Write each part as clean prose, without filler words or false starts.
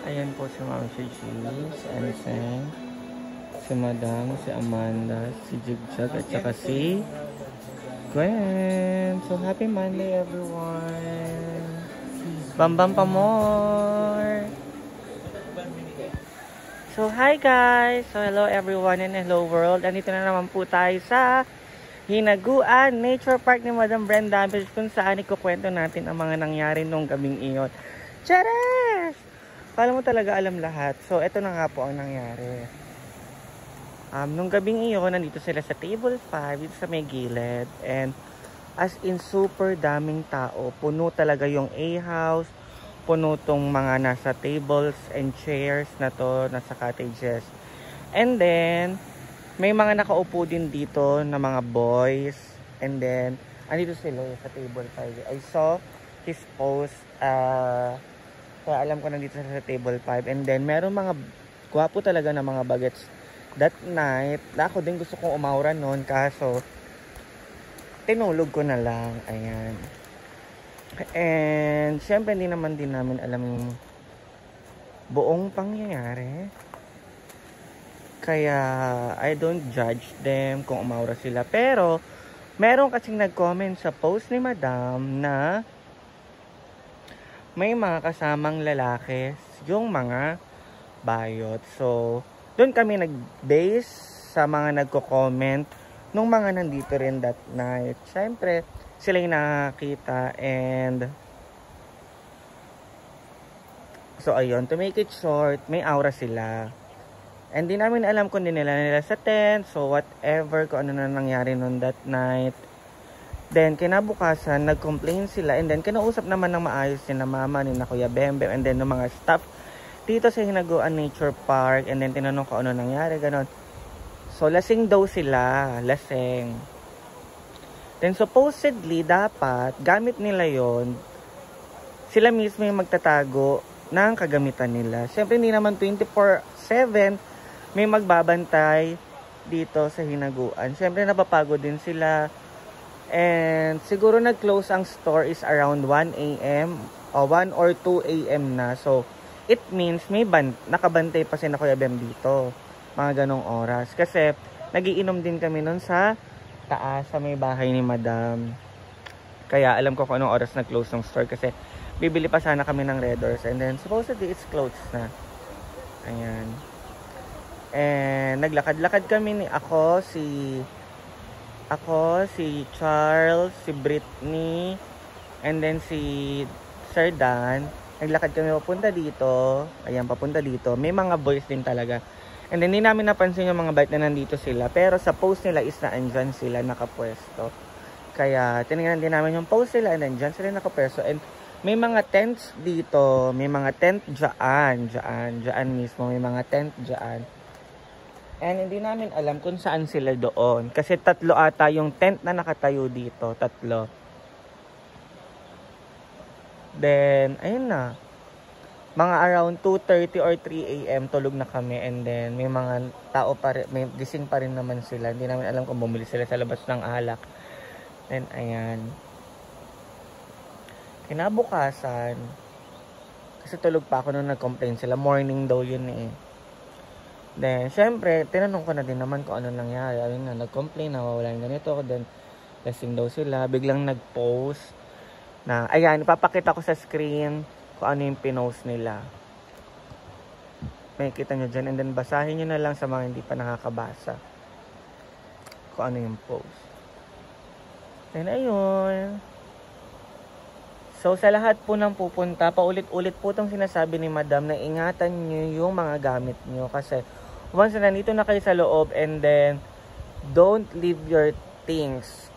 Ayan po si Ma'am Gigi, si Anseng, si Madam, si Amanda, si Jigjag, at saka si Gwen. So, happy Monday everyone! Bambam pa more! So, hi guys! So, hello everyone and hello world. Andito na naman po tayo sa Hinaguan Nature Park ni Madam Brenda, kung saan ikukwento natin ang mga nangyari nung gabing iyon. Chares! Kala mo talaga alam lahat. So, eto na nga po ang nangyari. Nung gabing iyon, nandito sila sa table 5, dito sa may gilid. And, as in, super daming tao. Puno talaga yung A-house. Puno tong mga nasa tables and chairs na to, nasa cottages. And then, may mga nakaupo din dito na mga boys. And then, andito sila sa table 5. I saw his post, kaya alam ko nandito sa table 5. And then, meron mga gwapo talaga na mga bagets that night. Ako din gusto kong umawra noon, kaso tinulog ko na lang. Ayan. And, syempre, hindi naman din namin alam yung buong pangyayari. Kaya, I don't judge them kung umawra sila. Pero, meron kasing nag-comment sa post ni Madam na may mga kasamang lalaki yung mga bayot. So, doon kami nag-base sa mga nagko-comment nung mga nandito rin that night. Siyempre, sila yung nakakita and so, ayun. To make it short, may aura sila. And di namin alam kung nila sa tent. So, whatever, kung ano na nangyari noon that night. Then, kinabukasan, nag-complain sila. And then, kinausap naman ng maayos ni na mama, ni na Kuya Bembe, and then ng mga staff dito sa Hinaguan Nature Park. And then, tinanong ko ano nangyari, ganon. So, lasing daw sila. Lasing. Then, supposedly, dapat, gamit nila yon, sila mismo yung magtatago ng kagamitan nila. Siyempre, hindi naman 24/7 may magbabantay dito sa Hinaguan. Siyempre, napapagod din sila. And siguro nag-close ang store is around 1 a.m. o 1 or 2 a.m. na. So, it means may nakabantay pa si na Kuya Bem dito. Mga ganong oras. Kasi, nagiinom din kami nun sa taas, sa may bahay ni Madam. Kaya, alam ko kung anong oras nag-close ng store. Kasi, bibili pa sana kami ng Red Doors. And then, supposedly, it's closed na. Ayan. And naglakad-lakad kami si Charles, si Britney, and then si Sir Dan. Naglakad kami papunta dito. Ayan, papunta dito. May mga boys din talaga. And then, hindi namin napansin yung mga bike na nandito sila. Pero sa post nila is na andyan sila nakapwesto. Kaya, tinignan din namin yung post nila and then dyan sila nakapwesto. And may mga tents dito. May mga tent dyan mismo. May mga tent dyan. And hindi namin alam kung saan sila doon. Kasi 3 ata yung tent na nakatayo dito. 3. Then, ayun na. Mga around 2:30 or 3 a.m. tulog na kami. And then, may mga tao pa rin, may gising pa rin naman sila. Hindi namin alam kung bumili sila sa labas ng alak. Then, ayan. Kinabukasan, kasi tulog pa ako nung nag-complain sila. Morning daw yun eh. Then, syempre, tinanong ko na din naman kung ano nangyari. Ayun nga, nag-complain na wala yung ganito. Then, lasing daw sila. Biglang nag-post na, ayan, ipapakita ko sa screen kung ano yung pinost nila. May kita nyo dyan. And then, basahin nyo na lang sa mga hindi pa nakakabasa kung ano yung post. Then, ayun. So, sa lahat po ng pupunta, paulit-ulit po itong sinasabi ni Madam na ingatan nyo yung mga gamit nyo. Kasi, once na nandito na kayo sa loob and then, don't leave your things.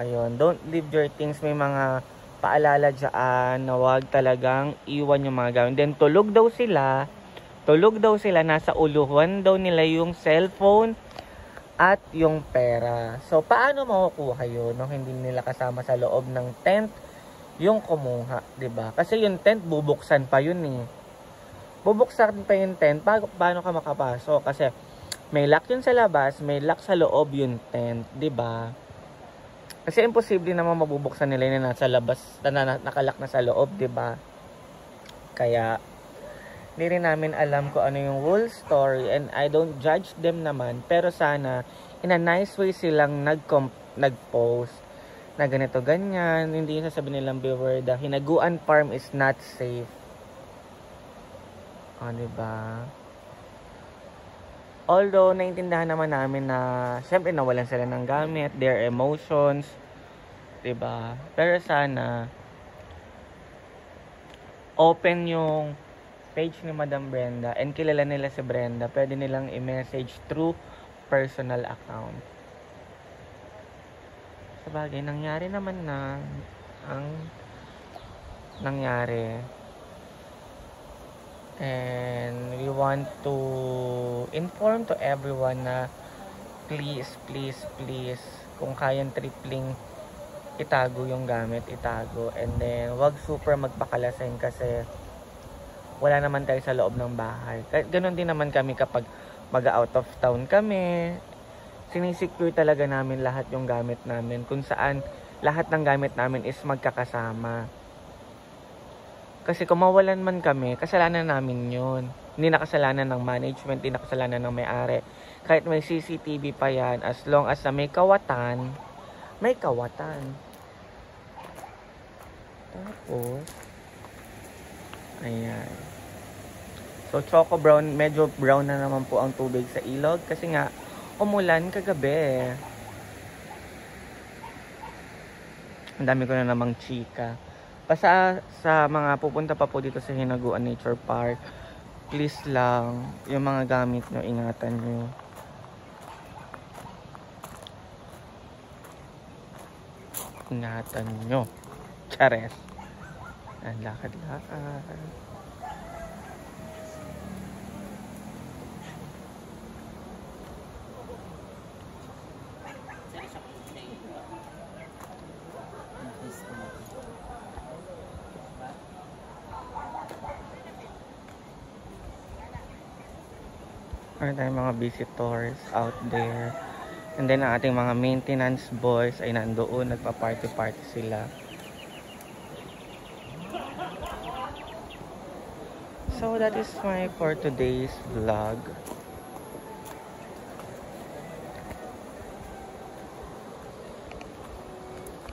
Ayun, don't leave your things. May mga paalala dyan na huwag talagang iwan yung mga gamit. Then, tulog daw sila, nasa uluhan daw nila yung cellphone at yung pera. So, paano makukuha yun nung hindi nila kasama sa loob ng tent yung kumuha, 'di ba? Kasi yung tent bubuksan pa yun eh. Bubuksan pa yung tent, paano ka makapasok? Kasi may lock yun sa labas, may lock sa loob yung tent, 'di ba? Kasi imposible naman mabubuksan nila yung nasa labas, na nakalock na sa loob, 'di ba? Kaya Hindi rin namin alam kung ano yung whole story, and I don't judge them naman, pero sana in a nice way silang nag-post na ganito ganyan, hindi yung sasabihin nilang beware, the Hinaguan Farm is not safe. O, diba? Although naintindihan naman namin na syempre nawalan sila ng gamit, their emotions, diba? Pero sana open yung page ni Madam Brenda and kilala nila si Brenda, pwede nilang i-message through personal account. Sabagay, nangyari naman na ang nangyari. And we want to inform to everyone na please, kung kayang tripling itago yung gamit, itago. And then, wag super magpakalasin kasi wala naman tayo sa loob ng bahay. Ganon din naman kami kapag mag-out of town kami. Sinisecure talaga namin lahat yung gamit namin. Kung saan lahat ng gamit namin is magkakasama. Kasi kung mawalan man kami, kasalanan namin yun. Hindi na kasalanan ng management, hindi na kasalanan ng may-ari. Kahit may CCTV pa yan, as long as na may kawatan, may kawatan. Tapos, ayan. So, choco brown, medyo brown na naman po ang tubig sa ilog. Kasi nga, umulan kagabi. Ang dami ko na namang chika. Basta sa mga pupunta pa po dito sa Hinaguan Nature Park, please lang, yung mga gamit nyo, ingatan nyo. Ingatan nyo. Chares. Ang lakad-lakad. Meron tayong mga visitors out there. And then ang ating mga maintenance boys ay nandoon, nagpa-party-party sila. So that is my for today's vlog.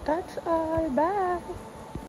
That's all. Bye!